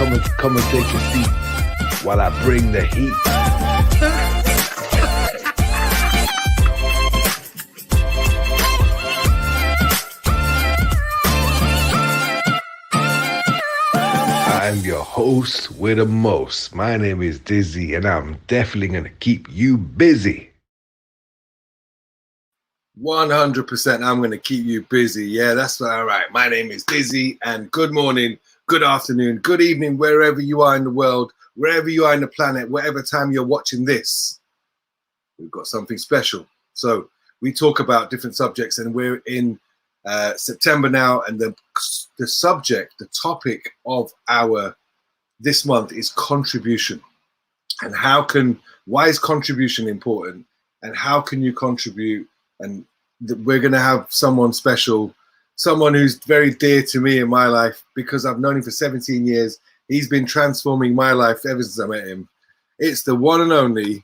Come and take a seat while I bring the heat. I'm your host with the most. My name is Dizzy, and I'm definitely going to keep you busy. 100% I'm going to keep you busy. Yeah, that's all right. My name is Dizzy, and good morning, good afternoon, good evening, wherever you are in the world, wherever you are in the planet, whatever time you're watching this. We've got something special. So we talk about different subjects, and we're in September now, and the subject, the topic of this month is contribution. And why is contribution important, and how can you contribute? And we're going to have someone special, someone who's very dear to me in my life, because I've known him for 17 years. He's been transforming my life ever since I met him. It's the one and only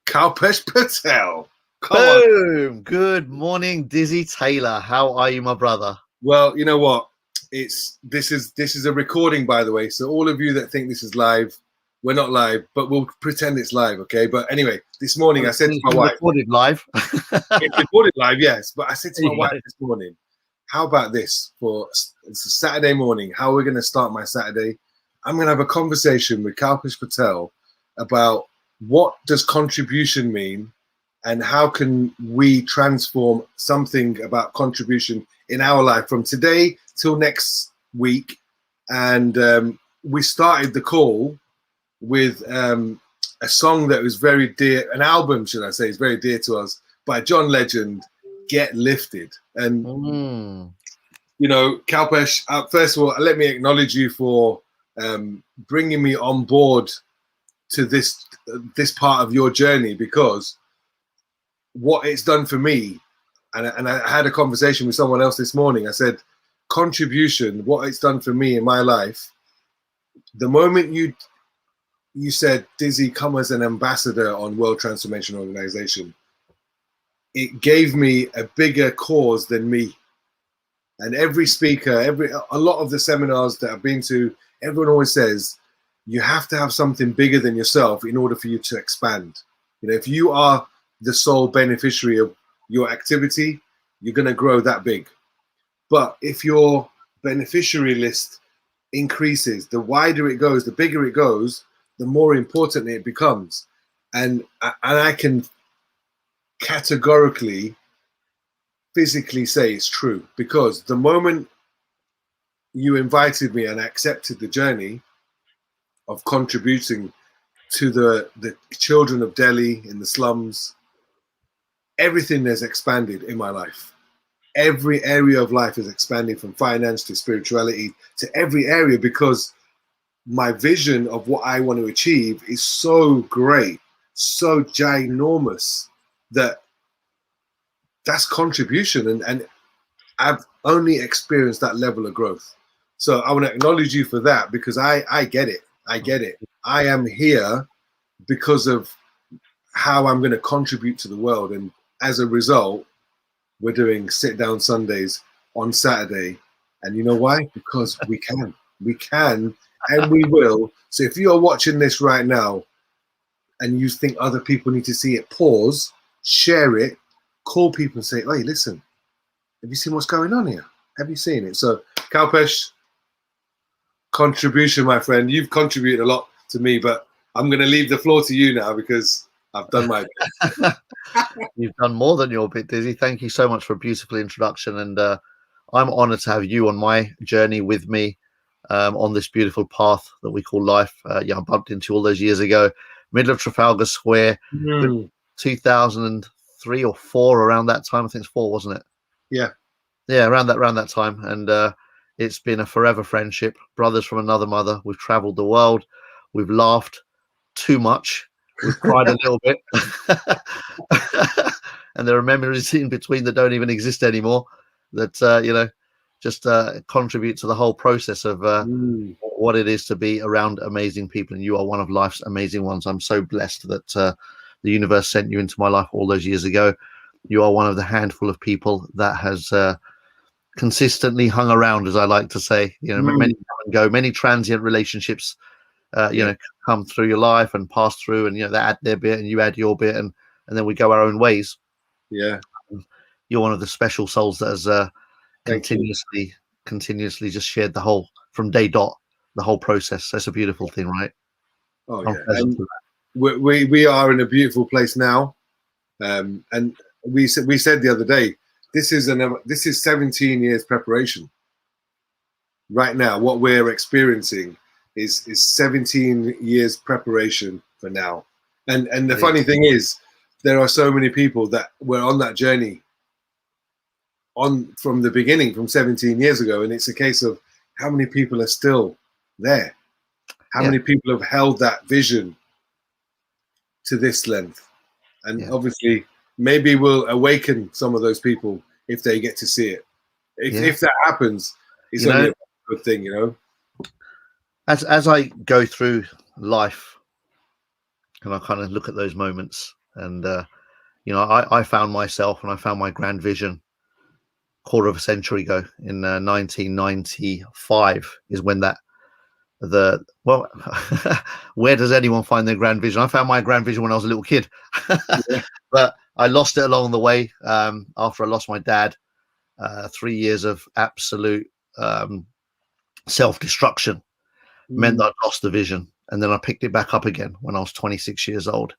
Kalpesh Patel. Boom! Good morning, Dizzy Taylor. How are you, my brother? Well, you know what? This is a recording, by the way. So all of you that think this is live, we're not live, but we'll pretend it's live, okay? But anyway, this morning I said to my wife, recorded live. It's recorded live, yes. But I said to my wife this morning, how about this it's a Saturday morning? How are we going to start my Saturday? I'm going to have a conversation with Kalpesh Patel about what does contribution mean, and how can we transform something about contribution in our life from today till next week. And we started the call with a song that was very dear, an album, should I say, is very dear to us, by John Legend, Get Lifted. And, you know, Kalpesh, first of all, let me acknowledge you for bringing me on board to this part of your journey, because what it's done for me, and I had a conversation with someone else this morning. I said, contribution, what it's done for me in my life, the moment you said, Dizzy, come as an ambassador on World Transformation Organization, it gave me a bigger cause than me. And every speaker, a lot of the seminars that I've been to, everyone always says, you have to have something bigger than yourself in order for you to expand. You know, if you are the sole beneficiary of your activity, you're going to grow that big. But if your beneficiary list increases, the wider it goes, the bigger it goes, the more important it becomes. And I can categorically, physically say it's true, because the moment you invited me and I accepted the journey of contributing to the children of Delhi in the slums, everything has expanded in my life. Every area of life is expanding, from finance to spirituality to every area, because my vision of what I want to achieve is so great, so ginormous, that's contribution. And I've only experienced that level of growth. So I want to acknowledge you for that, because I get it. I get it. I am here because of how I'm going to contribute to the world. And as a result, we're doing sit down Sundays on Saturday. And you know why? Because we can. We can. And we will. So if you're watching this right now and you think other people need to see it, pause, share it, call people and say, hey, listen, have you seen what's going on here? Have you seen it? So Kalpesh, contribution, my friend. You've contributed a lot to me, but I'm going to leave the floor to you now, because I've done my bit. You've done more than your bit, Dizzy. Thank you so much for a beautiful introduction. And I'm honored to have you on my journey with me. On this beautiful path that we call life. I bumped into all those years ago, middle of Trafalgar Square, 2003 or 4, around that time. I think it's 4, wasn't it? Yeah, around that time. And it's been a forever friendship, brothers from another mother. We've traveled the world, we've laughed too much, we've cried a little bit, and there are memories in between that don't even exist anymore, that just contribute to the whole process of what it is to be around amazing people. And you are one of life's amazing ones. I'm so blessed that the universe sent you into my life all those years ago. You are one of the handful of people that has consistently hung around, as I like to say. Many come and go, many transient relationships, come through your life and pass through, and they add their bit and you add your bit, and then we go our own ways. Yeah, you're one of the special souls that has continuously just shared the whole from day dot, the whole process. That's a beautiful thing, right? Oh yeah, and we are in a beautiful place now, and we said the other day, this is 17 years preparation. Right now, what we're experiencing is 17 years preparation for now. And the funny thing is, there are so many people that were on that journey from the beginning, from 17 years ago, and it's a case of how many people are still there, how many people have held that vision to this length, and obviously maybe we'll awaken some of those people if they get to see it. If that happens, it's only a good thing, As I go through life and I kind of look at those moments, and I found myself and I found my grand vision quarter of a century ago in 1995 is when where does anyone find their grand vision? I found my grand vision when I was a little kid, but I lost it along the way. After I lost my dad, 3 years of absolute self-destruction meant that I lost the vision, and then I picked it back up again when I was 26 years old,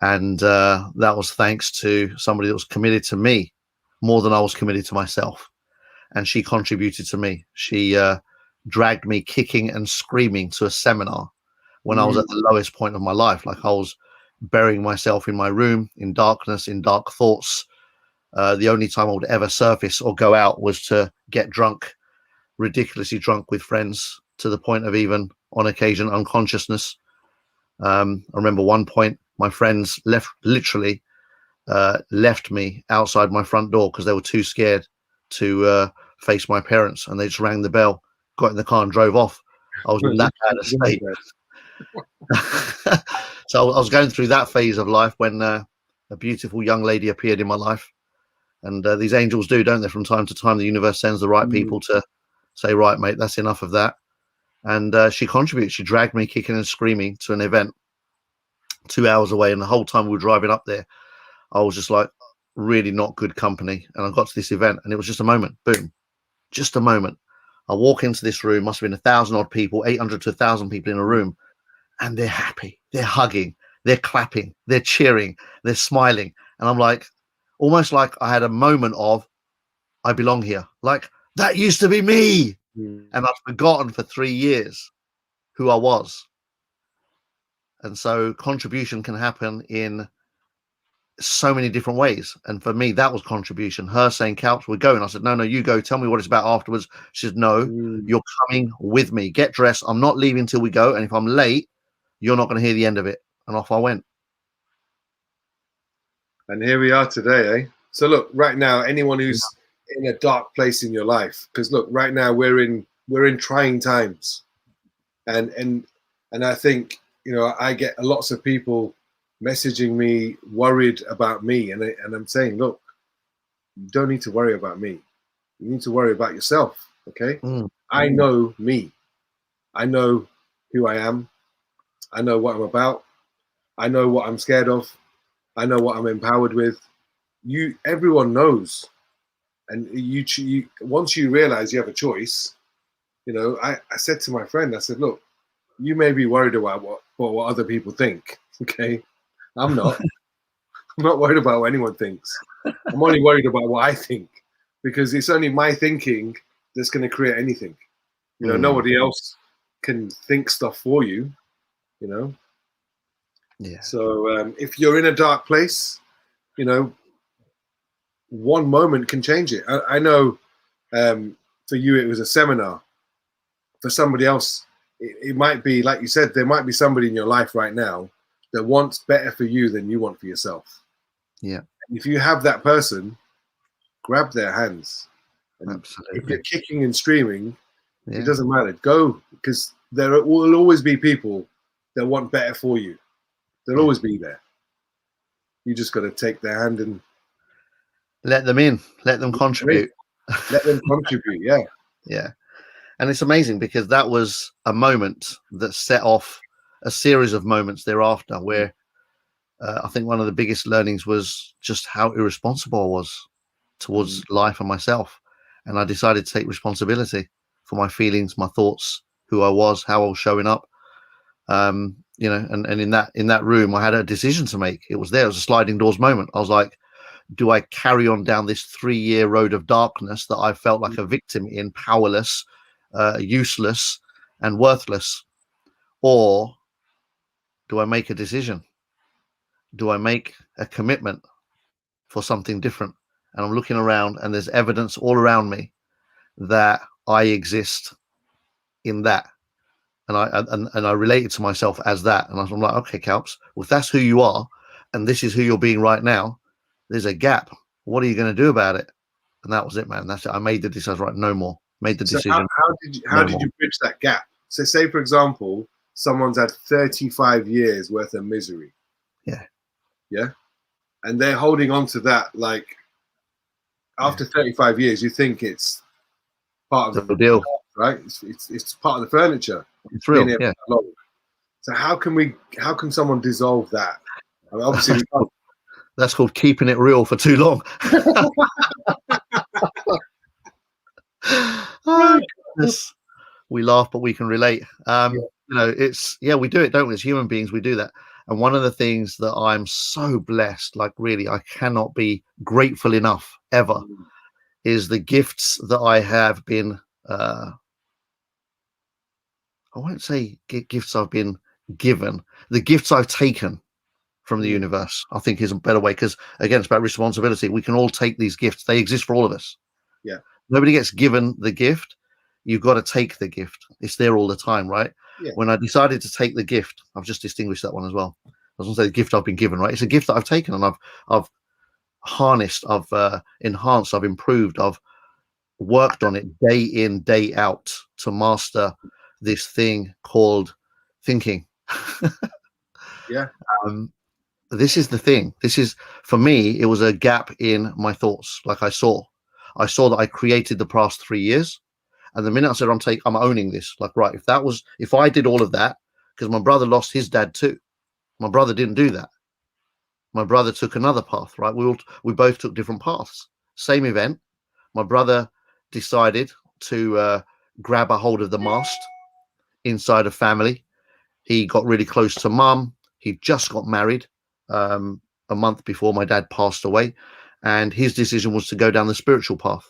and that was thanks to somebody that was committed to me more than I was committed to myself, and she contributed to me. She dragged me kicking and screaming to a seminar when I was at the lowest point of my life. Like I was burying myself in my room in darkness, in dark thoughts. The only time I would ever surface or go out was to get drunk, ridiculously drunk with friends, to the point of even on occasion unconsciousness. I remember one point my friends literally left me outside my front door because they were too scared to face my parents, and they just rang the bell, got in the car and drove off. I was in that kind of state. So I was going through that phase of life when a beautiful young lady appeared in my life, and these angels do, don't they? From time to time, the universe sends the right people to say, right, mate, that's enough of that. And she contributed. She dragged me kicking and screaming to an event 2 hours away, and the whole time we were driving up there, I was just like really not good company. And I got to this event, and it was just a moment, boom, just a moment. I walk into this room, must have been 1,000 odd people, 800 to 1,000 people in a room, and they're happy, they're hugging, they're clapping, they're cheering, they're smiling. And I'm like, almost like I had a moment of, I belong here. Like, that used to be me. And I've forgotten for 3 years who I was. And so contribution can happen in so many different ways. And for me, that was contribution. Her saying, Kalps, we're going. I said, no, you go. Tell me what it's about afterwards. She said, no, you're coming with me. Get dressed. I'm not leaving till we go. And if I'm late, you're not going to hear the end of it. And off I went. And here we are today, eh? So look, right now, anyone who's in a dark place in your life, because look, right now we're in trying times. And I think, I get lots of people messaging me worried about me, and I'm saying, look, you don't need to worry about me. You need to worry about yourself. Okay. I know me. I know who I am. I know what I'm about. I know what I'm scared of. I know what I'm empowered with. Everyone knows. And you once you realize you have a choice, I said to my friend, I said, look, you may be worried about what other people think. Okay. I'm not. I'm not worried about what anyone thinks. I'm only worried about what I think, because it's only my thinking that's going to create anything. Nobody else can think stuff for you, Yeah. So if you're in a dark place, one moment can change it. I know for you, it was a seminar. For somebody else, it might be, like you said, there might be somebody in your life right now that wants better for you than you want for yourself. Yeah. And if you have that person, grab their hands. And absolutely. If you're kicking and screaming, it doesn't matter. Go, because there will always be people that want better for you. They'll always be there. You just got to take their hand and let them in. Let them contribute. Let them contribute. Yeah. Yeah. And it's amazing because that was a moment that set off a series of moments thereafter where I think one of the biggest learnings was just how irresponsible I was towards life and myself. And I decided to take responsibility for my feelings, my thoughts, who I was, how I was showing up. You know, and in that room, I had a decision to make. It was there. It was a sliding doors moment. I was like, do I carry on down this 3-year road of darkness that I felt like a victim in, powerless, useless, and worthless? Or do I make a decision? Do I make a commitment for something different? And I'm looking around and there's evidence all around me that I exist in that. And I related to myself as that. And I'm like, okay, Kalps, well, if that's who you are and this is who you're being right now, there's a gap. What are you going to do about it? And that was it, man. That's it. I made the decision. Right, no more. Made the decision. How did you bridge that gap? So say, for example, someone's had 35 years worth of misery. Yeah. And they're holding on to that. Like after 35 years, you think it's part of the deal, right? It's part of the furniture. It's real. Yeah. So how can someone dissolve that? I mean, obviously, that's called keeping it real for too long. Oh, we laugh, but we can relate. You know, we do it, don't we? As human beings, we do that. And one of the things that I'm so blessed, like really, I cannot be grateful enough ever, is the gifts that I have been. I won't say gifts I've been given. The gifts I've taken from the universe, I think, is a better way, because again, it's about responsibility. We can all take these gifts. They exist for all of us. Yeah. Nobody gets given the gift. You've got to take the gift. It's there all the time, right? Yeah. When I decided to take the gift, I've just distinguished that one as well. I was going to say the gift I've been given, right? It's a gift that I've taken and I've harnessed, I've enhanced, I've improved, I've worked on it day in, day out to master this thing called thinking. Yeah. This is the thing. This is, for me, it was a gap in my thoughts. Like I saw that I created the past 3 years. And the minute I said, I'm owning this, like, right, if I did all of that, because my brother lost his dad too. My brother didn't do that. My brother took another path, right? We both took different paths. Same event. My brother decided to grab a hold of the mast inside a family. He got really close to mum. He just got married a month before my dad passed away. And his decision was to go down the spiritual path.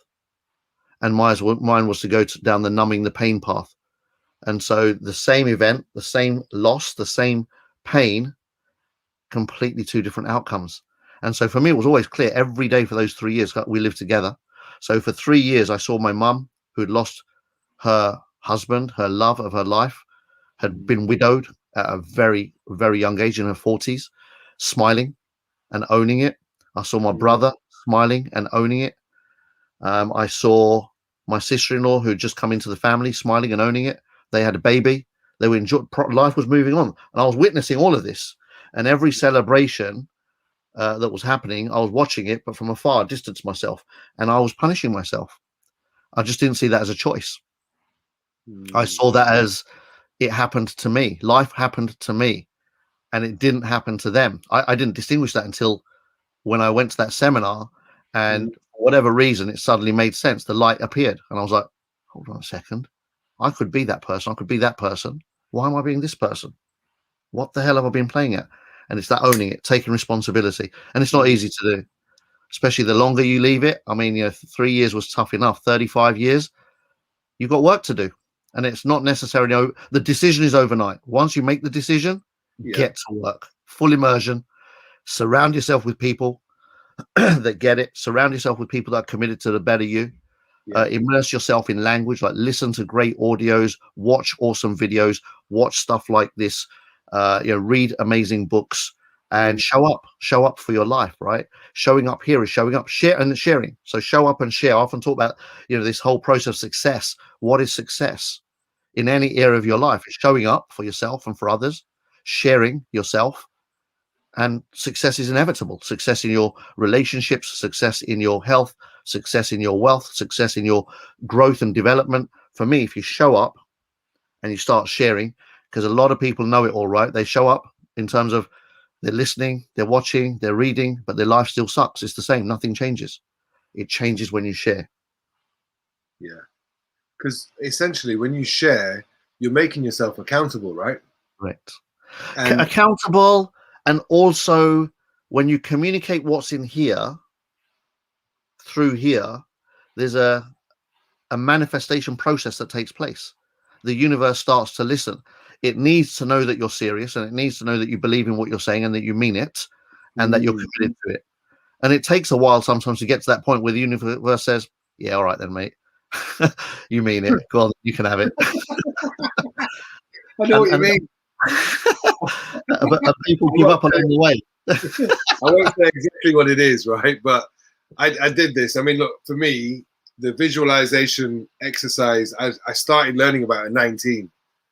And mine was to go down the numbing the pain path. And so the same event, the same loss, the same pain, completely two different outcomes. And so for me, it was always clear every day for those 3 years we lived together. So for 3 years, I saw my mum, who had lost her husband, her love of her life, had been widowed at a very, very young age, in her 40s, smiling and owning it. I saw my brother smiling and owning it. I saw my sister-in-law, who had just come into the family, smiling and owning it. They had a baby. They were enjoying. Life was moving on, and I was witnessing all of this. And every celebration that was happening, I was watching it, but from afar, distanced myself, and I was punishing myself. I just didn't see that as a choice. I saw that as it happened to me. Life happened to me, and it didn't happen to them. I didn't distinguish that until when I went to that seminar, and for whatever reason, it suddenly made sense. The light appeared, and I was like, hold on a second. I could be that person. I could be that person. Why am I being this person? What the hell have I been playing at? And it's that owning it, taking responsibility. And it's not easy to do, especially the longer you leave it. I mean, 3 years was tough enough. 35 years, you've got work to do. And it's not necessarily, the decision is overnight. Once you make the decision, get to work. Full immersion. Surround yourself with people that get it. Surround yourself with people that are committed to the better you. Immerse yourself in language, like listen to great audios, watch awesome videos, watch stuff like this, read amazing books, and show up for your life, right? Showing up here is showing up, share and sharing. So show up and share. I often talk about, this whole process of success. What is success in any area of your life? It's showing up for yourself and for others, sharing yourself, and success is inevitable. Success in your relationships, success in your health, success in your wealth, success in your growth and development. For me, if you show up and you start sharing, because a lot of people know it all right. They show up in terms of they're listening, they're watching, they're reading, but their life still sucks. It's the same. Nothing changes. It changes when you share. Yeah. Because essentially when you share, you're making yourself accountable, right? Correct. And accountable, and also when you communicate what's in here through here, there's a manifestation process that takes place. The universe starts to listen. It needs to know that you're serious, and it needs to know that you believe in what you're saying and that you mean it, and that you're committed to it. And it takes a while sometimes to get to that point where the universe says, yeah, all right then, mate. You mean it. Go on, you can have it. I know what you mean. but people give up along the way. I won't say exactly what it is, right? But I did this. I mean, look, for me, the visualization exercise, I started learning about at 19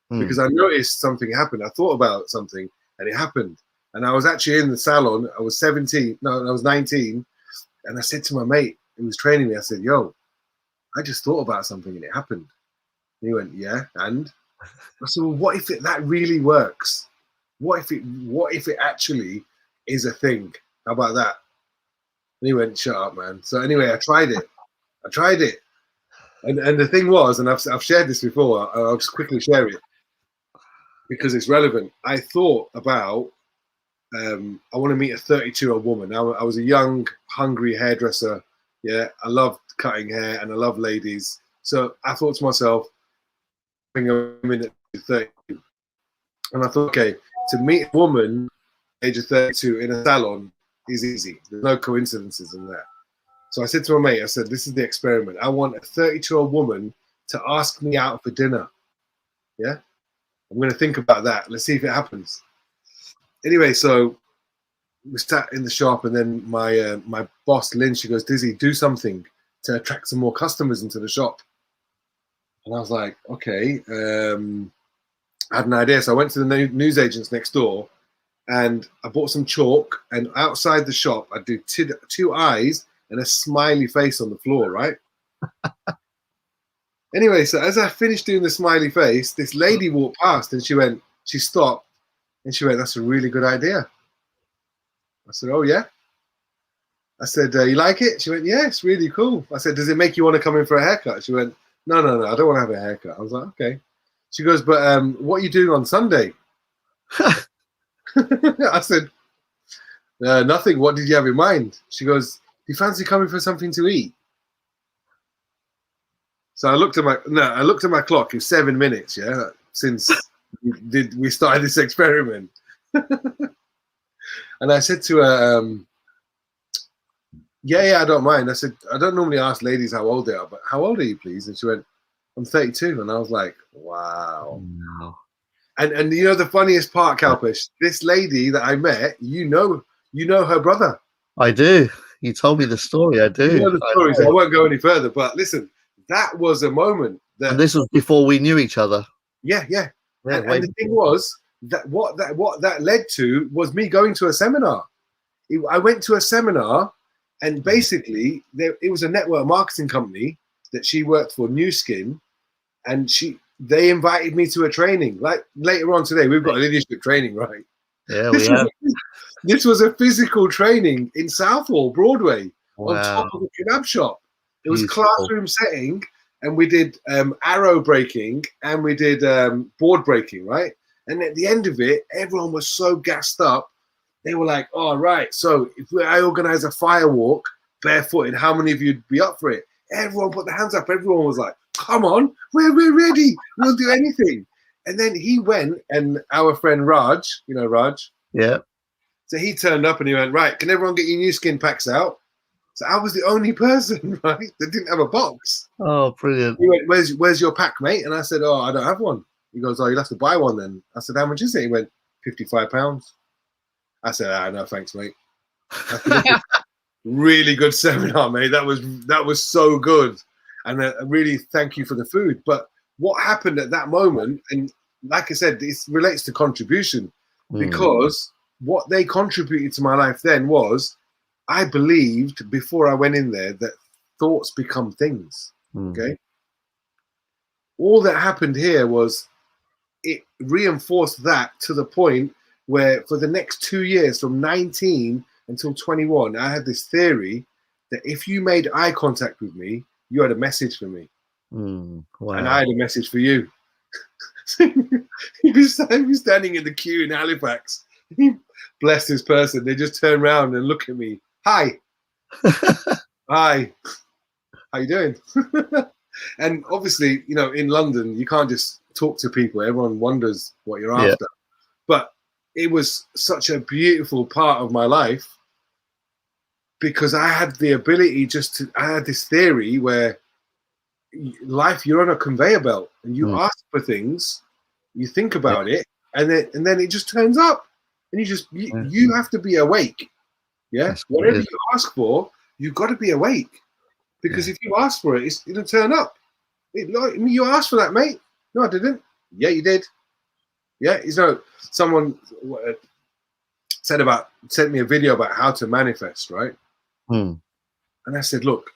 because I noticed something happened. I thought about something and it happened. And I was actually in the salon. I was 17. No, I was 19. And I said to my mate who was training me, I said, yo, I just thought about something and it happened. And he went, yeah, and? I said, well, what if that really works? What if it actually is a thing? How about that? And he went, shut up, man. So anyway, I tried it. And the thing was, and I've shared this before, I'll just quickly share it because it's relevant. I thought about, I want to meet a 32-year-old woman. I was a young, hungry hairdresser. Yeah, I loved cutting hair and I love ladies. So I thought to myself, I'm a minute 32. And I thought, okay, to meet a woman age of 32 in a salon is easy. There's no coincidences in that. So I said to my mate, I said, this is the experiment. I want a 32-year-old woman to ask me out for dinner. Yeah? I'm going to think about that. Let's see if it happens. Anyway, so we sat in the shop and then my boss, Lynn, she goes, Dizzy, do something to attract some more customers into the shop. And I was like, okay. I had an idea. So I went to the news agents next door and I bought some chalk, and outside the shop, I did two eyes and a smiley face on the floor, right? Anyway, so as I finished doing the smiley face, this lady walked past and she stopped and she went, that's a really good idea. I said, oh yeah? I said, you like it? She went, yeah, it's really cool. I said, does it make you want to come in for a haircut? She went, no, I don't want to have a haircut. I was like, okay. She goes, but what are you doing on Sunday? I said, nothing. What did you have in mind? She goes, do you fancy coming for something to eat? So I looked at my clock. It's 7 minutes, yeah, since we started this experiment. And I said to her, yeah, I don't mind. I said, I don't normally ask ladies how old they are, but how old are you, please? And she went, I'm 32. And I was like, wow. No. And you know the funniest part, Kalpesh, this lady that I met, you know her brother. I do. You told me the story. I do. You know the story, so I won't go any further. But listen, that was a moment that. And this was before we knew each other. Yeah. And the thing was that what that led to was me going to a seminar. I went to a seminar, and basically it was a network marketing company that she worked for, New Skin, and they invited me to a training. Like later on today, we've got a leadership training, right? Yeah, we have. This was a physical training in Southall, Broadway, wow. on top of the kebab shop. It was classroom setting, and we did arrow breaking and we did board breaking, right? And at the end of it, everyone was so gassed up. They were like, all right, so if I organize a fire walk barefooted, how many of you would be up for it? Everyone put their hands up. Everyone was like, come on, we're ready. We'll do anything. And then he went, and our friend Raj, you know Raj? Yeah. So he turned up and he went, right, can everyone get your New Skin packs out? So I was the only person, right, that didn't have a box. Oh, brilliant. He went, where's your pack, mate? And I said, oh, I don't have one. He goes, oh, you'll have to buy one then. I said, how much is it? He went, £55. I said, no, thanks, mate. Really good seminar, mate. That was so good. And really thank you for the food. But what happened at that moment, and like I said, this relates to contribution, because what they contributed to my life then was, I believed before I went in there that thoughts become things. Okay. All that happened here was it reinforced that to the point where for the next 2 years, from 19 until 21, I had this theory that if you made eye contact with me, you had a message for me. Wow. And I had a message for you. He'd be standing in the queue in Halifax. Bless this person. They just turn around and look at me. Hi. Hi. How you doing? And obviously, you know, in London, you can't just talk to people. Everyone wonders what you're after. But it was such a beautiful part of my life because I had the ability I had this theory where life, you're on a conveyor belt and you ask for things, you think about it, and then it just turns up. And you have to be awake. Yeah. Whatever you ask for, you've got to be awake. Because if you ask for it, it'll turn up. You asked for that, mate. No, I didn't. Yeah, you did. Yeah, someone sent me a video about how to manifest, right? And I said, look,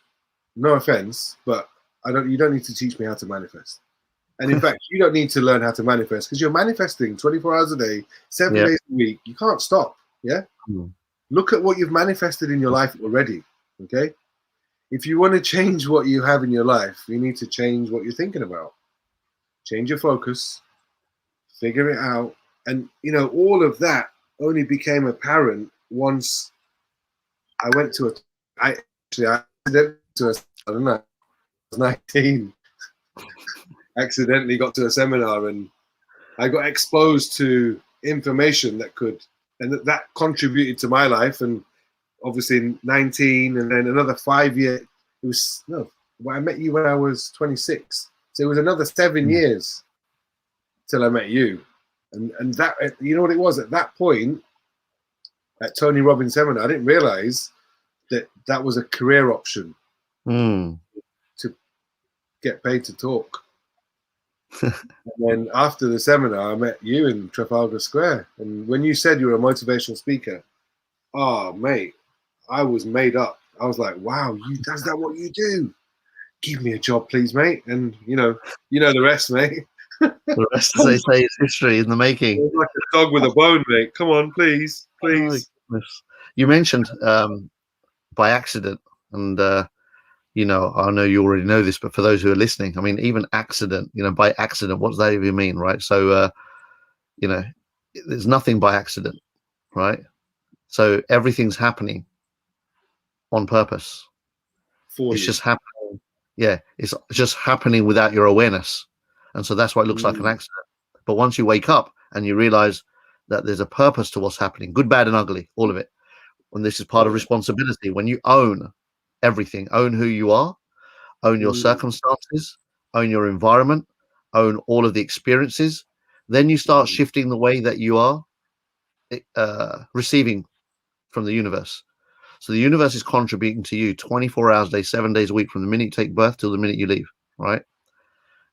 no offense, but you don't need to teach me how to manifest. And in fact, you don't need to learn how to manifest because you're manifesting 24 hours a day, 7 days a week. You can't stop. Yeah. Look at what you've manifested in your life already. Okay. If you want to change what you have in your life, you need to change what you're thinking about. Change your focus, figure it out. And, you know, all of that only became apparent once I went to I don't know, I was 19, accidentally got to a seminar and I got exposed to information that contributed to my life. And obviously 19 and then another 5 years. I met you when I was 26. So it was another 7 years till I met you. And that, you know what it was at that point at Tony Robbins seminar, I didn't realize that was a career option to get paid to talk. And then after the seminar, I met you in Trafalgar Square. And when you said you were a motivational speaker, oh, mate, I was made up. I was like, wow, that's that what you do? Give me a job, please, mate. And you know the rest, mate. The rest, as they say, is history in the making. It's like a dog with a bone, mate. Come on, please. Oh, you mentioned by accident, and you know, I know you already know this, but for those who are listening, I mean, even accident, you know, by accident, what does that even mean, right? So, you know, there's nothing by accident, right? So everything's happening on purpose. It's just happening. Yeah, it's just happening without your awareness. And so that's why it looks like an accident. But once you wake up and you realize that there's a purpose to what's happening, good, bad, and ugly, all of it. And this is part of responsibility. When you own everything, own who you are, own your circumstances, own your environment, own all of the experiences, then you start shifting the way that you are receiving from the universe. So the universe is contributing to you 24 hours a day, 7 days a week, from the minute you take birth till the minute you leave, right?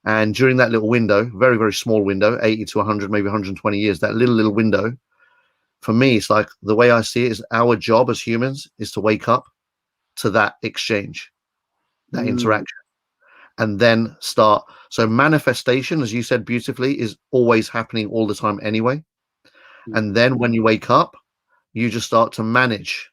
And during that little window, very, very small window, 80 to 100, maybe 120 years, that little window, for me, it's like the way I see it is our job as humans is to wake up to that exchange, that interaction, and then start. So manifestation, as you said beautifully, is always happening all the time anyway. And then when you wake up, you just start to manage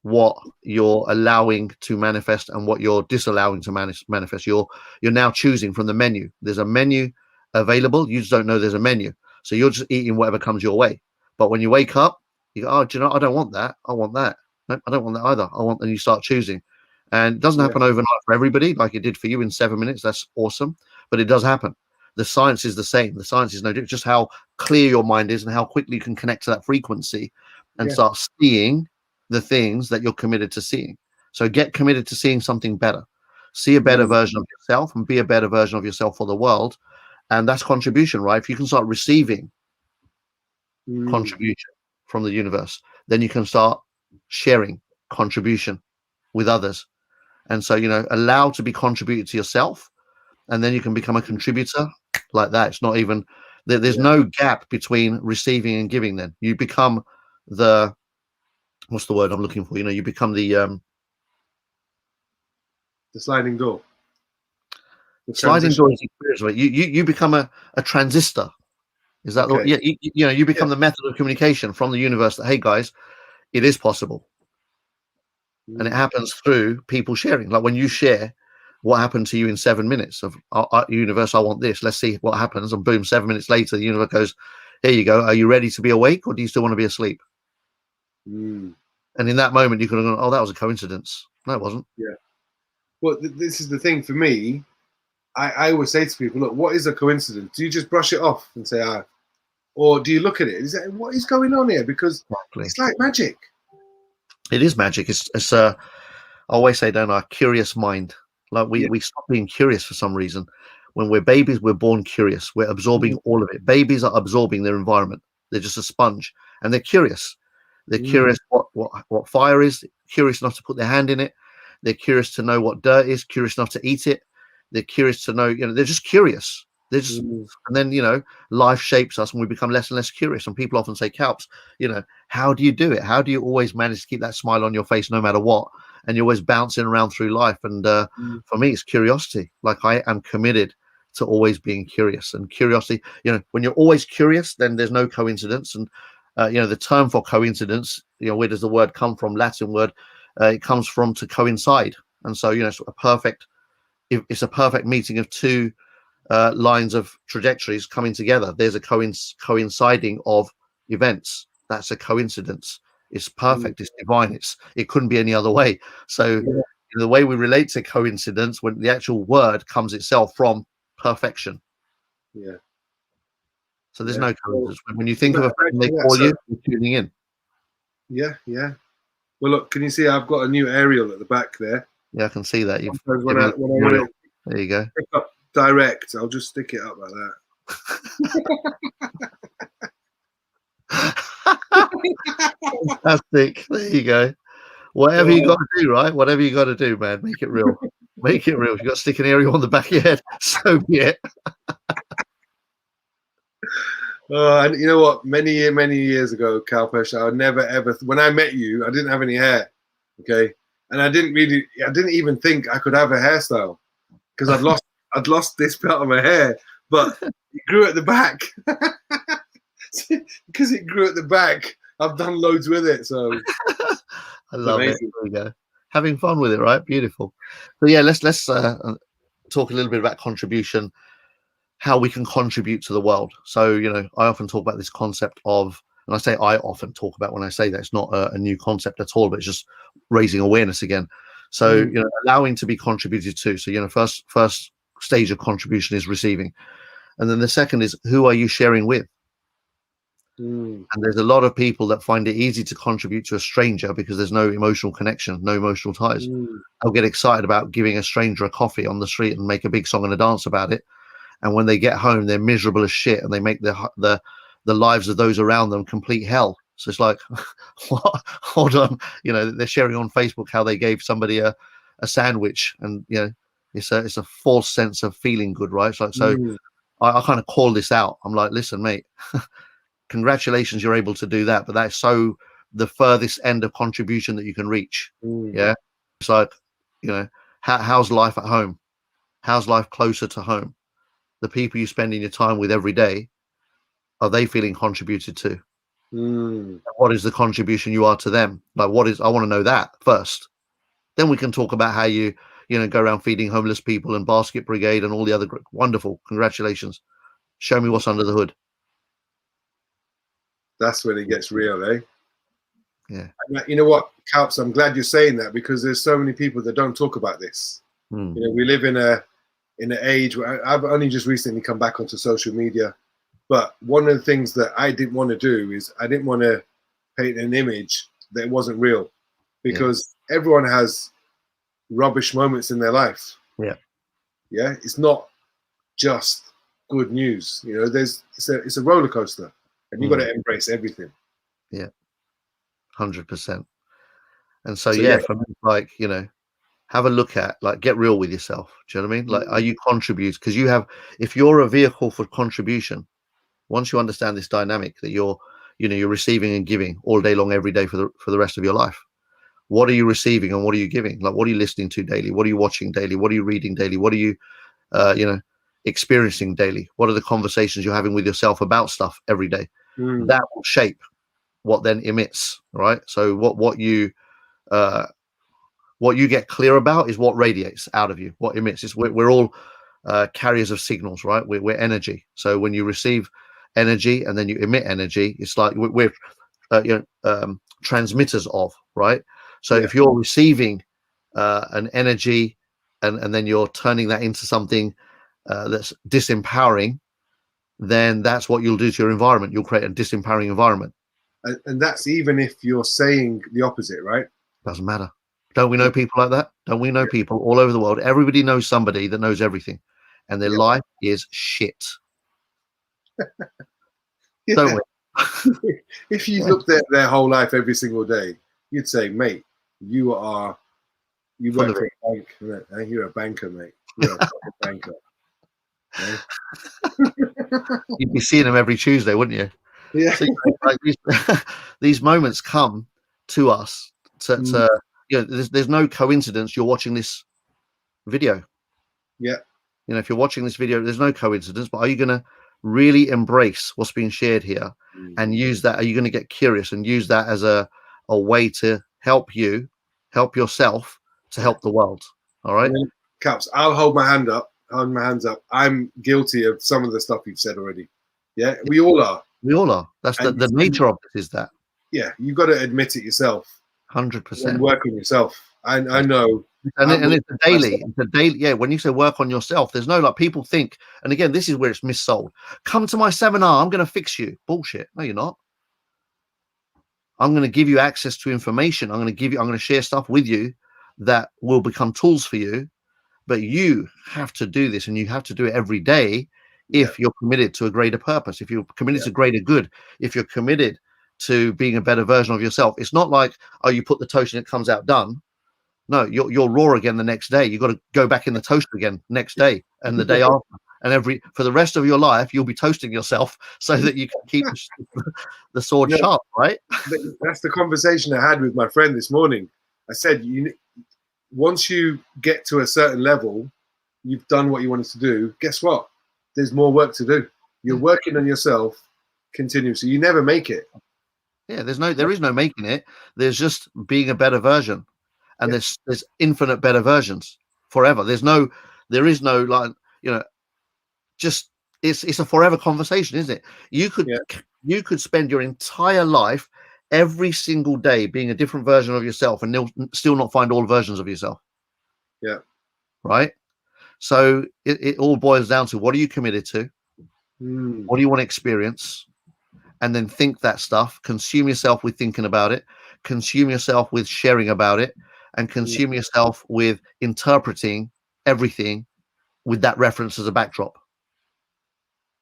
what you're allowing to manifest and what you're disallowing to manifest. You're now choosing from the menu. There's a menu available. You just don't know there's a menu. So you're just eating whatever comes your way. But when you wake up, you go, oh, do you know, I don't want that. I want that. No, I don't want that either. And you start choosing. And it doesn't happen overnight for everybody like it did for you in 7 minutes. That's awesome. But it does happen. The science is the same. The science is no different. Just how clear your mind is and how quickly you can connect to that frequency and start seeing the things that you're committed to seeing. So get committed to seeing something better. See a better version of yourself and be a better version of yourself for the world. And that's contribution, right? If you can start receiving contribution from the universe, then you can start sharing contribution with others. And so, you know, allow to be contributed to yourself, and then you can become a contributor like that. It's not even, there's no gap between receiving and giving. Then you become what's the word I'm looking for? You know, you become the The sliding door. The Sliding transition. door is experience, right? You become a transistor. Is that Okay. yeah? You become the method of communication from the universe that, hey guys, it is possible. And it happens through people sharing. Like when you share what happened to you in 7 minutes of universe, I want this. Let's see what happens. And boom, 7 minutes later, the universe goes, here you go. Are you ready to be awake, or do you still want to be asleep? And in that moment, you could have gone, oh, that was a coincidence. No, it wasn't. Yeah. Well, this is the thing for me. I always say to people, look, what is a coincidence? Do you just brush it off and say, or do you look at it? Is that what is going on here? Because it's like magic. It is magic. It's I always say, don't I, curious mind. Like we stop being curious for some reason. When we're babies, we're born curious. We're absorbing all of it. Babies are absorbing their environment. They're just a sponge, and they're curious. They're curious what fire is. Curious enough to put their hand in it. They're curious to know what dirt is. Curious enough to eat it. They're curious to know. They're just curious. They're just, and then life shapes us, and we become less and less curious. And people often say, "Kalps, how do you do it? How do you always manage to keep that smile on your face no matter what?" And you're always bouncing around through life. And for me, it's curiosity. Like I am committed to always being curious. And curiosity, when you're always curious, then there's no coincidence. And the term for coincidence, where does the word come from? Latin word. It comes from to coincide. And so it's it's a perfect meeting of two lines of trajectories coming together. There's a coinciding of events. That's a coincidence. It's perfect. It's divine. It couldn't be any other way. So the way we relate to coincidence, when the actual word comes itself from perfection. Yeah. So there's no coincidence. When you think of a friend, they call you, you're tuning in. Yeah, yeah. Well, look, can you see I've got a new aerial at the back there? Yeah, I can see that. There you go. Pick up direct, I'll just stick it up like that. Fantastic. There you go. Whatever you got to do, right? Whatever you got to do, man. Make it real. Make it real. If you got to stick an aerial on the back of your head, so be it. And you know what? Many years ago, Kalpesh, I would never ever. When I met you, I didn't have any hair. Okay, and I didn't even think I could have a hairstyle because I'd lost this part of my hair, but it grew at the back. Because it grew at the back, I've done loads with it. So I love it. There we go. Having fun with it, right? Beautiful. So yeah, let's talk a little bit about contribution, how we can contribute to the world. So I often talk about this concept of, and I say I often talk about when I say that it's not a new concept at all, but it's just raising awareness again. So allowing to be contributed to. So first stage of contribution is receiving, and then the second is who are you sharing with. And there's a lot of people that find it easy to contribute to a stranger because there's no emotional connection, no emotional ties. They'll get excited about giving a stranger a coffee on the street and make a big song and a dance about it. And when they get home, they're miserable as shit, and they make the lives of those around them complete hell. So it's like, what? Hold on, they're sharing on Facebook how they gave somebody a sandwich, and it's a false sense of feeling good, right? It's like, so I kind of call this out. I'm like, listen, mate. Congratulations, you're able to do that, but that's so the furthest end of contribution that you can reach. Yeah, it's like, how's life at home? How's life closer to home? The people you're spending your time with every day, are they feeling contributed to? What is the contribution you are to them? Like, I want to know that first. Then we can talk about how you go around feeding homeless people and Basket Brigade and all the other wonderful. Congratulations. Show me what's under the hood. That's when it gets real, eh? Yeah. And you know what, Kalps, I'm glad you're saying that, because there's so many people that don't talk about this. We live in an age where I've only just recently come back onto social media, but one of the things that I didn't want to do is I didn't want to paint an image that it wasn't real, because everyone has rubbish moments in their life. Yeah, it's not just good news. It's a roller coaster. And you've got to embrace everything. Yeah, 100%. And so for me, like, have a look at, like, get real with yourself. Do you know what I mean? Like, are you contributing? Because if you're a vehicle for contribution, once you understand this dynamic that you're receiving and giving all day long, every day for the rest of your life, what are you receiving and what are you giving? Like, what are you listening to daily? What are you watching daily? What are you reading daily? What are you, experiencing daily? What are the conversations you're having with yourself about stuff every day? That will shape what then emits, right? So what you get clear about is what radiates out of you, what emits. Is we're all carriers of signals, right? We're energy. So when you receive energy and then you emit energy, it's like we're transmitters of, right? So if you're receiving an energy and then you're turning that into something that's disempowering, then that's what you'll do to your environment. You'll create a disempowering environment. And that's even if you're saying the opposite, right? Doesn't matter. Don't we know people like that? Don't we know people all over the world? Everybody knows somebody that knows everything, and their life is shit. Don't we? If you looked at their whole life every single day, you'd say, mate, you work for a bank. You're a banker, mate. You're a banker. Right? You'd be seeing them every Tuesday, wouldn't you? Yeah. So, like, these moments come to us to there's no coincidence you're watching this video. Yeah. If you're watching this video, there's no coincidence, but are you going to really embrace what's being shared here and use that? Are you going to get curious and use that as a way to help yourself, to help the world? All right. Caps, I'll hold my hands up. I'm guilty of some of the stuff you've said already. Yeah, we all are. We all are. That's the nature of it, is that. Yeah, you've got to admit it yourself. 100%. Work on yourself. I know. And it's a daily. It's a daily. Yeah, when you say work on yourself, there's no, like, people think, and again, this is where it's missold. Come to my seminar, I'm going to fix you. Bullshit. No, you're not. I'm going to give you access to information. I'm going to share stuff with you that will become tools for you. But you have to do this, and you have to do it every day if you're committed to a greater purpose, if you're committed to greater good, if you're committed to being a better version of yourself. It's not like, oh, you put the toast and it comes out done. No, you're raw again the next day. You've got to go back in the toaster again next day and the day after. And for the rest of your life, you'll be toasting yourself so that you can keep the sword sharp, right? That's the conversation I had with my friend this morning. I said, once you get to a certain level, you've done what you wanted to do. Guess what? There's more work to do. You're working on yourself continuously. You never make it. Yeah, there is no making it. There's just being a better version, and there's infinite better versions forever. There is no like, just it's a forever conversation, isn't it? You could spend your entire life every single day being a different version of yourself and still not find all versions of yourself. Yeah. Right. So it all boils down to, what are you committed to? What do you want to experience? And then think that stuff, consume yourself with thinking about it, consume yourself with sharing about it, and consume yourself with interpreting everything with that reference as a backdrop.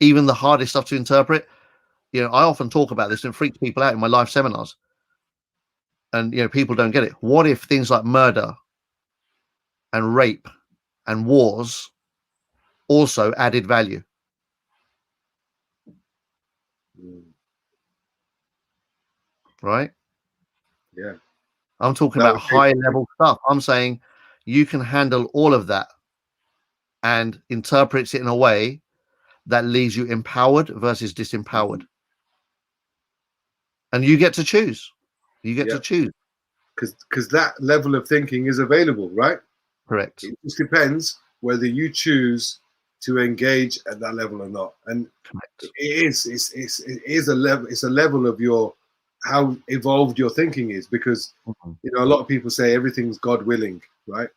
Even the hardest stuff to interpret, I often talk about this and it freaks people out in my live seminars. And, people don't get it. What if things like murder and rape and wars also added value? Right? Yeah. I'm talking about high level stuff. I'm saying you can handle all of that and interprets it in a way that leaves you empowered versus disempowered. And you get to choose. You get to choose. Because that level of thinking is available, right? Correct. It just depends whether you choose to engage at that level or not. And it is a level. It's a level of how evolved your thinking is, because a lot of people say everything's God willing, right?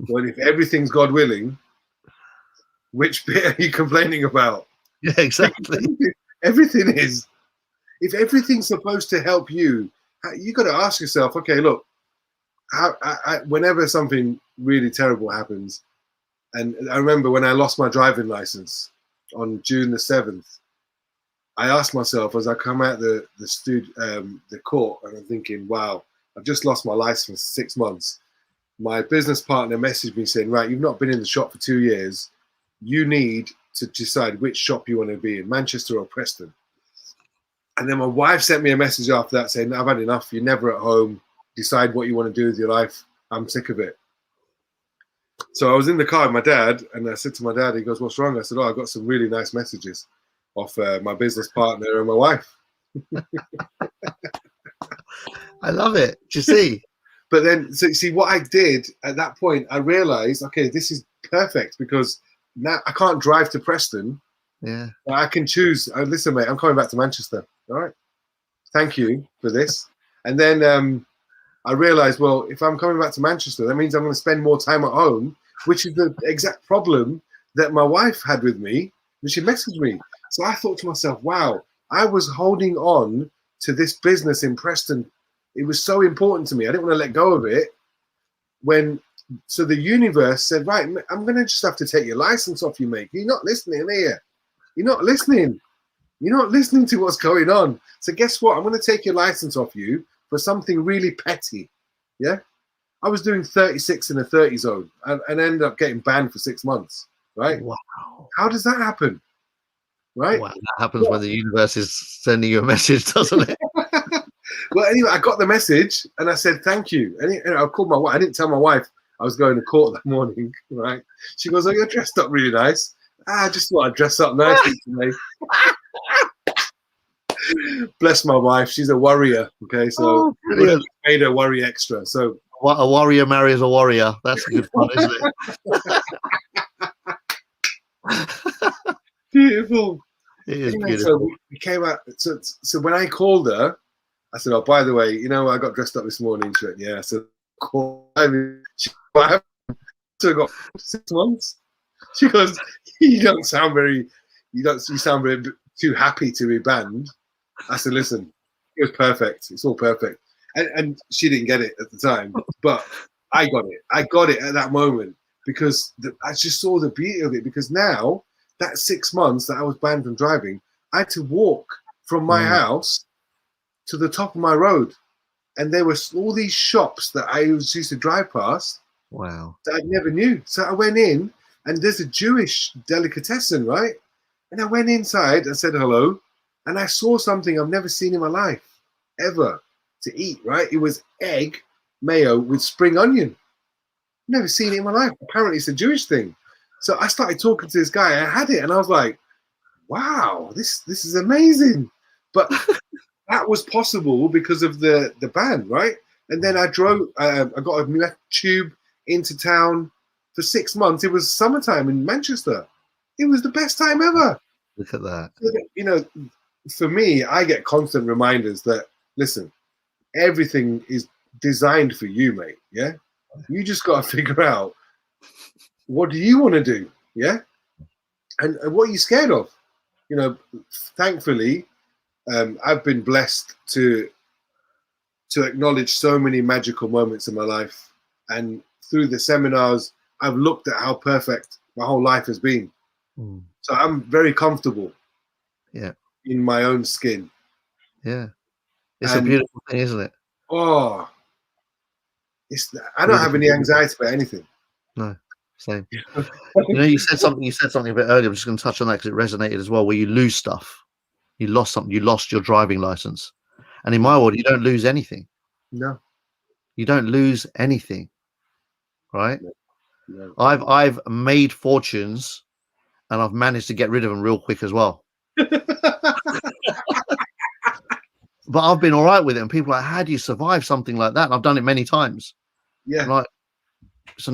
Well, if everything's God willing, which bit are you complaining about? Yeah, exactly. Everything is. If everything's supposed to help you, you got to ask yourself, okay, look, whenever something really terrible happens, and I remember when I lost my driving license on June the 7th, I asked myself as I come out the court, and I'm thinking, wow, I've just lost my license for 6 months. My business partner messaged me saying, right, you've not been in the shop for 2 years. You need to decide which shop you want to be in, Manchester or Preston. And then my wife sent me a message after that saying, I've had enough. You're never at home. decide what you want to do with your life. I'm sick of it. So I was in the car with my dad, and I said to my dad, he goes, "What's wrong?" I said, "Oh, I got some really nice messages off my business partner and my wife." I love it. Do you see? But then, so see what I did at that point, I realized, okay, this is perfect because now I can't drive to Preston. Yeah. I can choose. Listen, mate, I'm coming back to Manchester. All right. Thank you for this. And then I realized, well, if I'm coming back to Manchester, that means I'm going to spend more time at home, which is the exact problem that my wife had with me when she messaged me. So I thought to myself, wow, I was holding on to this business in Preston. It was so important to me. I didn't want to let go of it. So the universe said, right, I'm going to just have to take your license off you, mate. You're not listening here. You're not listening. You're not listening to what's going on. So guess what? I'm going to take your license off you for something really petty. Yeah. I was doing 36 in a 30 zone and ended up getting banned for 6 months. Right. Wow. How does that happen? Right. Wow. That happens when the universe is sending you a message, doesn't it? Well, anyway, I got the message and I said, thank you. And I called my wife. I didn't tell my wife I was going to court that morning. Right. She goes, "Oh, you're dressed up really nice." I just thought I'd dress up nicely today. Bless my wife. She's a warrior. Okay. So I made her worry extra. So a warrior marries a warrior. That's a good one, isn't it? Beautiful. It is anyway, beautiful. So we came out. So when I called her, I said, "Oh, by the way, I got dressed up this morning." She went, "Yeah." So I got 6 months. She goes, "You sound very too happy to be banned." I said, "Listen, it was perfect. It's all perfect." And she didn't get it at the time, but I got it. I got it at that moment because I just saw the beauty of it. Because now that 6 months that I was banned from driving, I had to walk from my house to the top of my road, and there were all these shops that I used to drive past. Wow. That I never knew. So I went in, and there's a Jewish delicatessen, right? And I went inside and said hello, and I saw something I've never seen in my life, ever, to eat, right? It was egg mayo with spring onion. Never seen it in my life. Apparently it's a Jewish thing. So I started talking to this guy. I had it, and I was like, wow, this is amazing. But that was possible because of the ban, right? And then I drove, I got a new tube into town for 6 months. It was summertime in Manchester. It was the best time ever. Look at that. For me, I get constant reminders that, listen, everything is designed for you, mate. Yeah. You just got to figure out, what do you want to do? Yeah. And what are you scared of? Thankfully, I've been blessed to acknowledge so many magical moments in my life. And through the seminars, I've looked at how perfect my whole life has been. So I'm very comfortable in my own skin. Yeah. It's a beautiful thing, isn't it? Oh, I don't have any anxiety about anything. No, same. You said something a bit earlier. I'm just going to touch on that because it resonated as well, where you lose stuff. You lost something. You lost your driving license. And in my world, you don't lose anything. No. You don't lose anything. Right? No. I've made fortunes and I've managed to get rid of them real quick as well. But I've been all right with it. And people are like, how do you survive something like that? And I've done it many times. Yeah. Like, it's a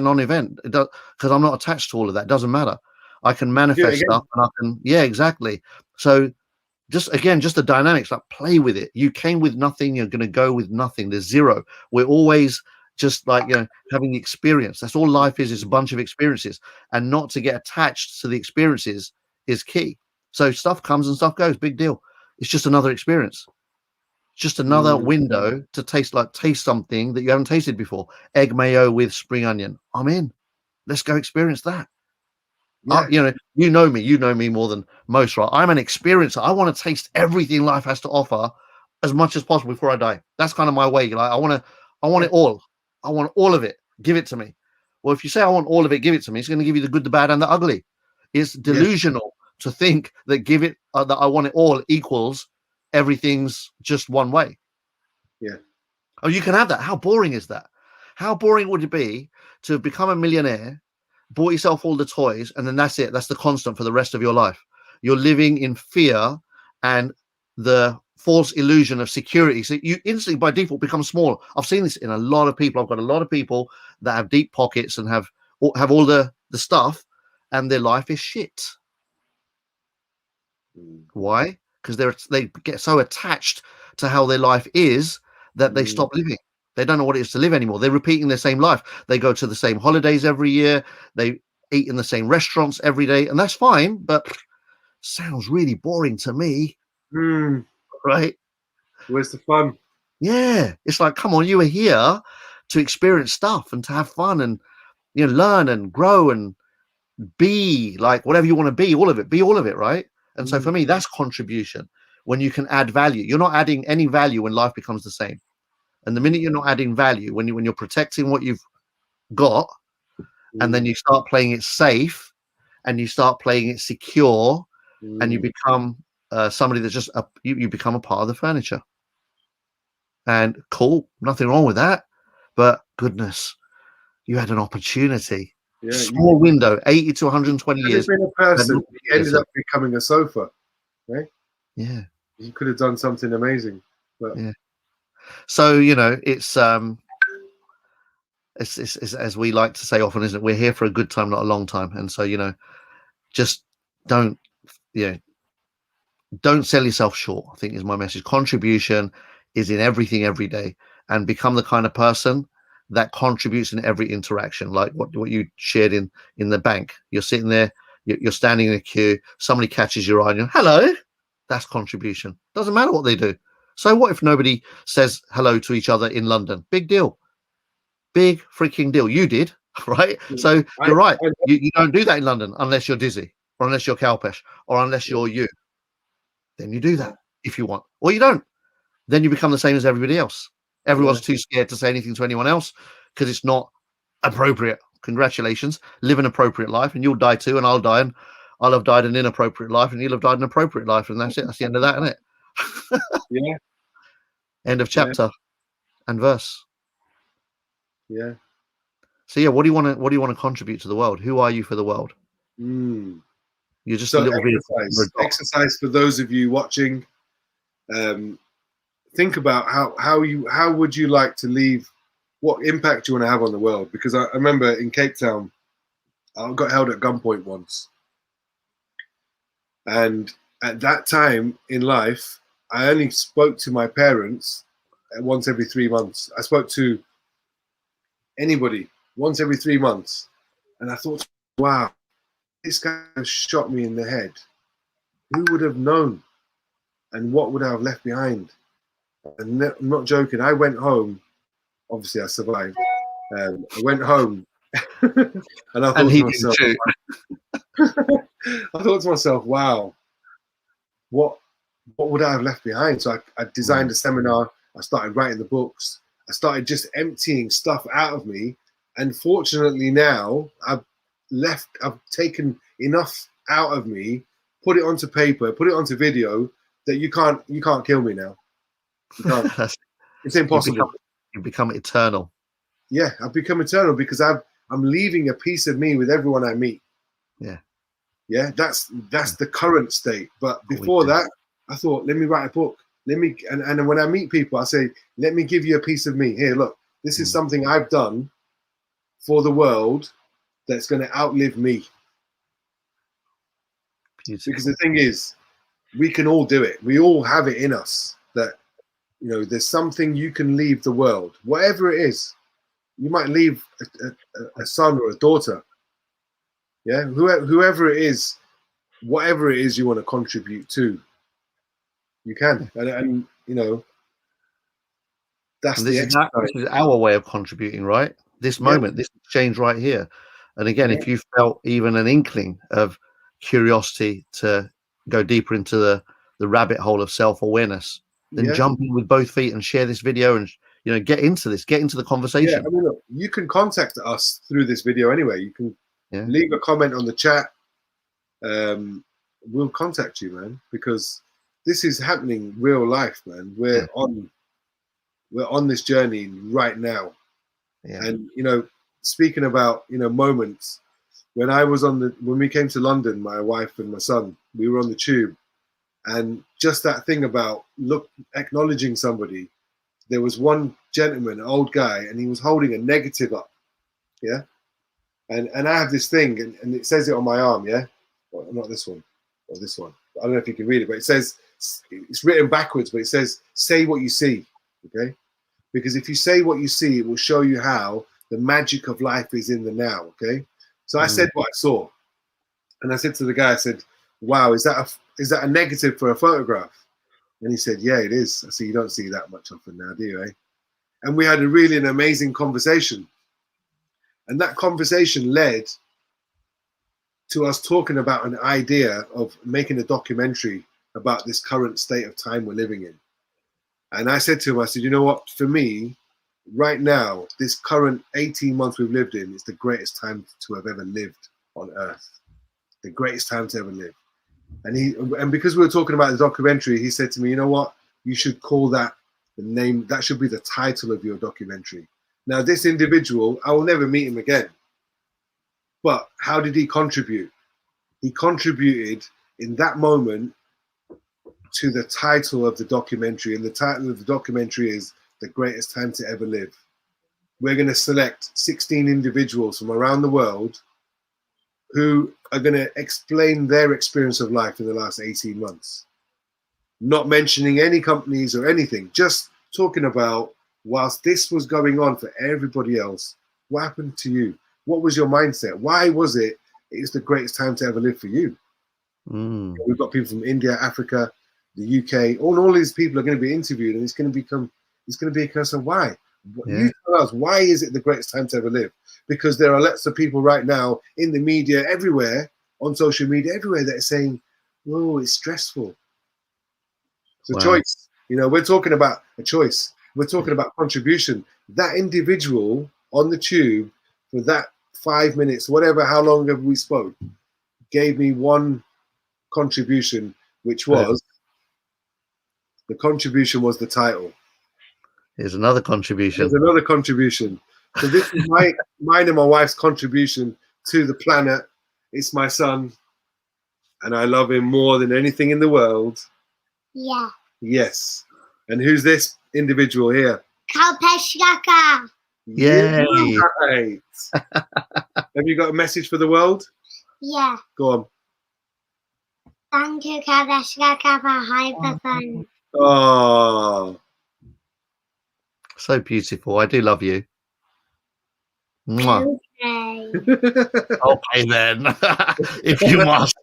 non-event. It does, because I'm not attached to all of that. It doesn't matter. I can manifest stuff and I can, exactly. So just the dynamics, like play with it. You came with nothing, you're going to go with nothing. There's zero. We're always just like, having the experience. That's all life is a bunch of experiences, and not to get attached to the experiences is key. So stuff comes and stuff goes, big deal. It's just another experience. Just another window to taste something that you haven't tasted before. Egg mayo with spring onion. I'm in. Let's go experience that. Yeah. You know me more than most, right? I'm an experiencer. I want to taste everything life has to offer as much as possible before I die. That's kind of my way. Like I want it all. I want all of it. Give it to me. Well, if you say I want all of it, give it to me, it's going to give you the good, the bad, and the ugly. It's delusional to think that that I want it all equals everything's just one way. Yeah. Oh, you can have that. How boring is that? How boring would it be to have become a millionaire, bought yourself all the toys, and then that's it? That's the constant for the rest of your life. You're living in fear and the false illusion of security. So you instantly, by default, become small. I've seen this in a lot of people. I've got a lot of people that have deep pockets and have all the stuff, and their life is shit. Why? Because they get so attached to how their life is that they stop living. They don't know what it is to live anymore. They're repeating their same life. They go to the same holidays every year. They eat in the same restaurants every day, and that's fine, but sounds really boring to me. Right? Where's the fun? Yeah. It's like, come on, you were here to experience stuff and to have fun and, you know, learn and grow and be like whatever you want to be all of it, right? And so for me, that's contribution. When you can add value, you're not adding any value when life becomes the same. And the minute you're not adding value, when you're protecting what you've got, and then you start playing it safe and you start playing it secure, and you become somebody that's just you become a part of the furniture. And cool, nothing wrong with that. But goodness, you had an opportunity. Yeah, small window, 80 to 120 years. Been a person, he ended up becoming a sofa, right? Yeah, you could have done something amazing. But yeah. So you know, it's as we like to say often, isn't it? We're here for a good time, not a long time. And so, you know, just don't sell yourself short, I think is my message. Contribution is in everything every day, and become the kind of person that contributes in every interaction. Like what you shared in the bank. You're sitting there, you're standing in a queue, somebody catches your eye and you're, hello. That's contribution. Doesn't matter what they do. So what if nobody says hello to each other in London? Big deal. Big freaking deal. You did, right? So you're right. You don't do that in London unless you're Dizzy, or unless you're Kalpesh, or unless you're you. Then you do that if you want, or you don't. Then you become the same as everybody else. Everyone's too scared to say anything to anyone else because it's not appropriate. Congratulations, live an appropriate life, and you'll die too, and I'll die, and I'll have died an inappropriate life, and you'll have died an appropriate life, and that's it. That's the end of that, isn't it? Yeah. End of chapter and verse. Yeah. So yeah, what do you want to contribute to the world? Who are you for the world? You're just a little exercise for those of you watching. Think about how would you like to leave, what impact you want to have on the world? Because I remember in Cape Town, I got held at gunpoint once, and at that time in life, I only spoke to my parents once every 3 months. I spoke to anybody once every 3 months, and I thought, wow, this guy shot me in the head. Who would have known? And what would I have left behind? And I'm not joking. I went home. Obviously, I survived. I went home, and I thought to myself, I thought to myself, wow, what would I have left behind? So I designed a seminar. I started writing the books. I started just emptying stuff out of me. And fortunately now I've taken enough out of me, put it onto paper, put it onto video that you can't kill me now. You can't. It's impossible. You become eternal. Yeah, I've become eternal because I'm leaving a piece of me with everyone I meet. Yeah. Yeah, that's the current state. But before that, I thought, let me write a book. And when I meet people, I say, let me give you a piece of me. Here, look, this is something I've done for the world that's going to outlive me. Beautiful. Because the thing is, we can all do it. We all have it in us that, you know, there's something you can leave the world, whatever it is. You might leave a son or a daughter. Yeah, whoever it is, whatever it is you want to contribute to, you can. And you know, that's this is our way of contributing, right? This moment, this exchange right here. And again, if you felt even an inkling of curiosity to go deeper into the rabbit hole of self-awareness, then jump in with both feet and share this video and, you know, get into the conversation. Yeah, I mean, look, you can contact us through this video anyway. You can leave a comment on the chat. We'll contact you, man, because this is happening real life, man. We're on we're on this journey right now. Yeah. And speaking about moments, when we came to London, my wife and my son, we were on the tube, and just that thing about acknowledging somebody. There was one gentleman, an old guy, and he was holding a negative up, yeah. And I have this thing, and it says it on my arm, yeah. Well, not this one, or this one. I don't know if you can read it, but it says, it's written backwards, but it says, "Say what you see," okay? Because if you say what you see, it will show you how the magic of life is in the now, okay? So I said what I saw, and I said to the guy, I said, "Wow, is that a negative for a photograph?" And he said, "Yeah, it is." I said, "You don't see that much often now, do you, eh?" And we had an amazing conversation. And that conversation led to us talking about an idea of making a documentary about this current state of time we're living in. And I said to him, I said, "You know what, for me, right now, this current 18 months we've lived in is the greatest time to have ever lived on Earth. The greatest time to ever live." And because we were talking about the documentary, he said to me, "You know what, you should call that the name, that should be the title of your documentary." Now, this individual, I will never meet him again. But how did he contribute? He contributed in that moment to the title of the documentary. And the title of the documentary is "The Greatest Time to Ever Live." We're going to select 16 individuals from around the world who are going to explain their experience of life in the last 18 months. Not mentioning any companies or anything, just talking about, whilst this was going on for everybody else, what happened to you? What was your mindset? Why was it's the greatest time to ever live for you? We've got people from India, Africa, the UK, all these people are going to be interviewed, and it's going to be a case of why. Yeah. You tell us, why is it the greatest time to ever live? Because there are lots of people right now in the media, everywhere, on social media, everywhere, that are saying, "Oh, it's stressful." It's a choice. We're talking about a choice. We're talking about contribution. That individual on the tube for that 5 minutes, whatever, how long have we spoke, gave me one contribution, which was the contribution was the title. Here's another contribution. There's another contribution. So this is mine and my wife's contribution to the planet. It's my son, and I love him more than anything in the world. Yeah. Yes. And who's this individual here? Kalpesh Patel. Yay. Right. Have you got a message for the world? Yeah. Go on. Thank you, Kalpesh Patel, for hyperfun. Oh. So beautiful. I do love you. Mwah. Okay then. If you must.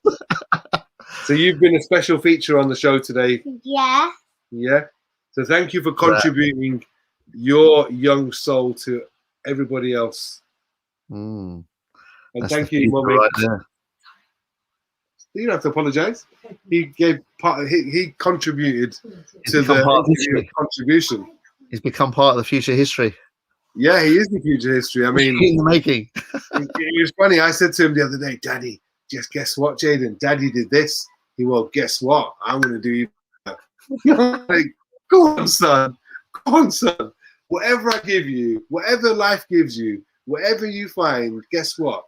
So you've been a special feature on the show today. Yeah. Yeah. So thank you for contributing your young soul to everybody else. And that's thank you, Mommy. Right, you don't have to apologize. He gave he contributed to the contribution. He's become part of the future history. Yeah, he is the future history. I mean, in the making. It was funny. I said to him the other day, "Daddy, just guess what, Jaden? Daddy did this." He, "Well, guess what? I'm going to do that." Like, go on, son. Go on, son. Whatever I give you, whatever life gives you, whatever you find, guess what?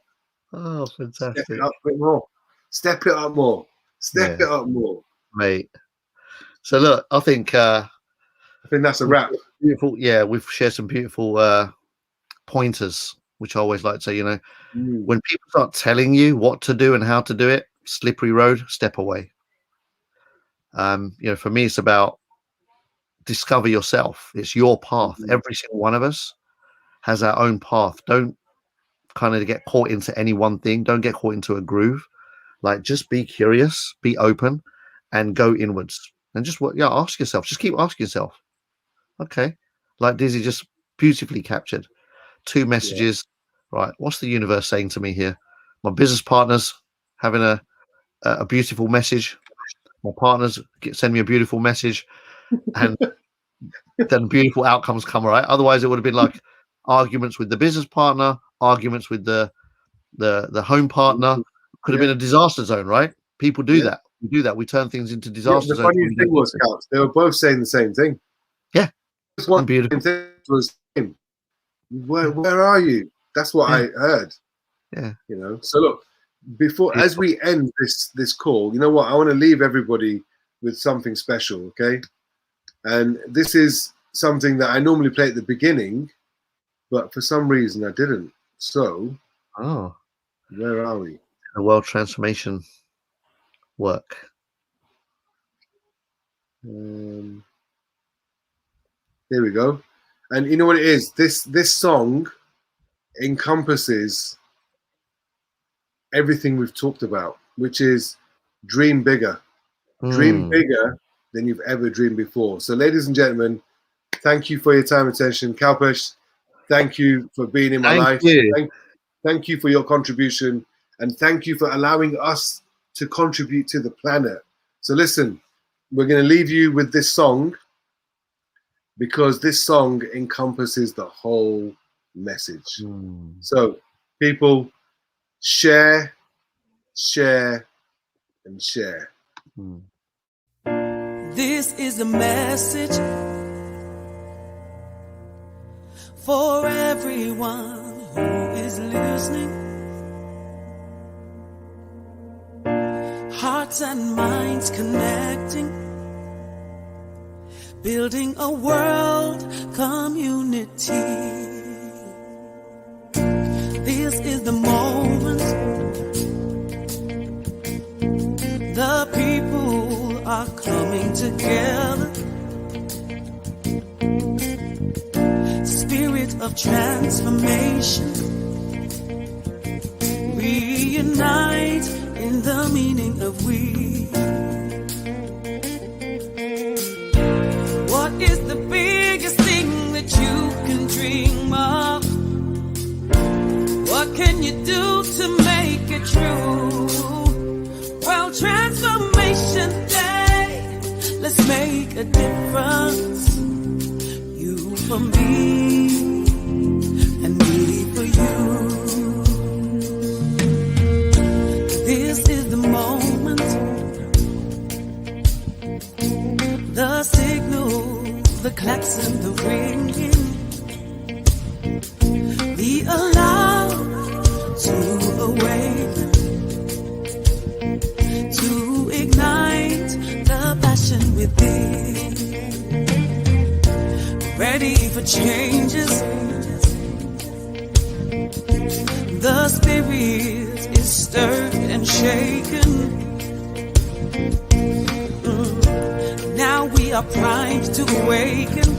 Oh, fantastic. Step it up a bit more. Step it up more. Step it up more. Mate. So, look, I think that's a wrap. Beautiful. Yeah, we've shared some beautiful pointers, which I always like to say, when people start telling you what to do and how to do it, slippery road, step away. For me, it's about discover yourself. It's your path. Every single one of us has our own path. Don't kind of get caught into any one thing. Don't get caught into a groove. Like, just be curious, be open, and go inwards. And just ask yourself. Just keep asking yourself. Okay, like Dizzy just beautifully captured 2 messages. Right, what's the universe saying to me here? My business partners having a beautiful message. My partners send me a beautiful message, and then beautiful outcomes come. Right, otherwise it would have been like arguments with the business partner, arguments with the home partner. Could have been a disaster zone, right? People do that. We do that. We turn things into disaster zones. The funny thing was, Cal, they were both saying the same thing. Yeah. one beautiful. thing was him. Where are you? That's what I heard. Yeah. You know. So look, as we end this call, you know what? I want to leave everybody with something special, okay? And this is something that I normally play at the beginning, but for some reason I didn't. So, where are we? The world transformation work. Here we go. And you know what it is? This song encompasses everything we've talked about, which is dream bigger. Dream bigger than you've ever dreamed before. So, ladies and gentlemen, thank you for your time and attention. Kalpesh, thank you for being in my life. Thank you for your contribution. And thank you for allowing us to contribute to the planet. So listen, we're going to leave you with this song because this song encompasses the whole message. So, people, share, and share. This is a message for everyone who is listening. Hearts and minds connecting, building a world community. This is the moment the people are coming together. Spirit of transformation, reunite in the meaning of we. What is the biggest thing that you can dream of? What can you do to make it true? World Transformation Day, let's make a difference. You for me and me for you. This is the moment, the signal, the klaxon, the ringing. Be allowed to awaken, to ignite the passion within. Ready for changes. The spirit is stirred and shaken. Now we are primed to awaken.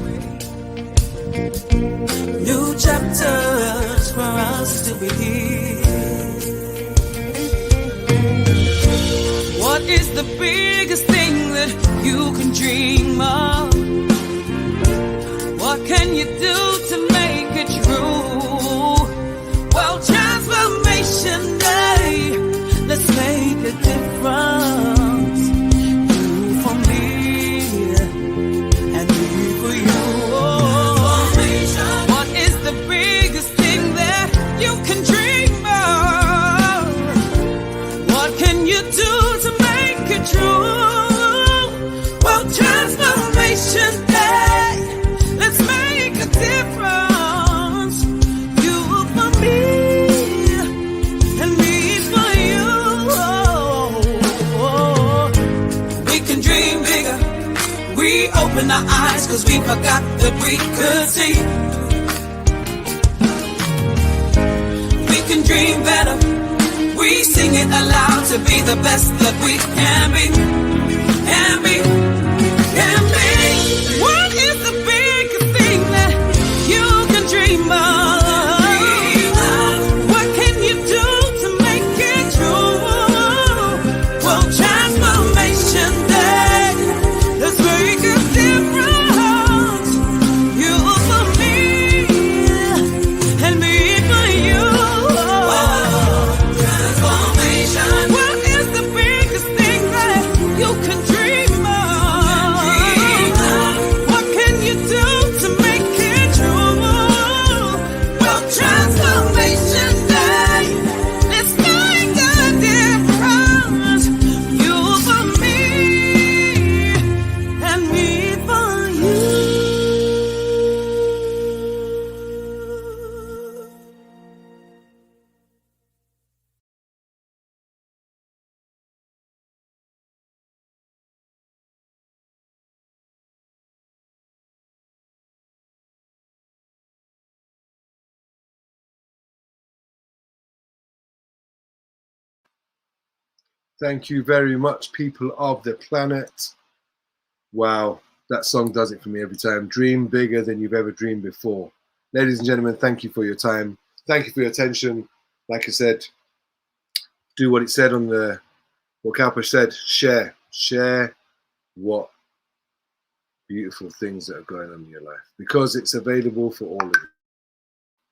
New chapters for us to begin. What is the biggest thing that you can dream of? What can you do to make it true? World Transformation Day, let's make a difference. You for me and me for you. What is the biggest thing that you can dream of? What can you do to make it true? World Transformation Day, let's make a difference. You for me and me for you. We can dream bigger. We open our eyes cause we forgot that we could see. We can dream better. We sing it aloud to be the best that we can be. Can be. Can be. What is the biggest thing that you can dream of? What can you do to make it true? World Transformation Day, let's make a difference. You for me and me for you. Transformation. What is the biggest thing that Thank you very much, people of the planet. Wow, that song does it for me every time. Dream bigger than you've ever dreamed before. Ladies and gentlemen, thank you for your time. Thank you for your attention. Like I said, do what it said on the, what Kalpesh said, share what beautiful things that are going on in your life, because it's available for all of you.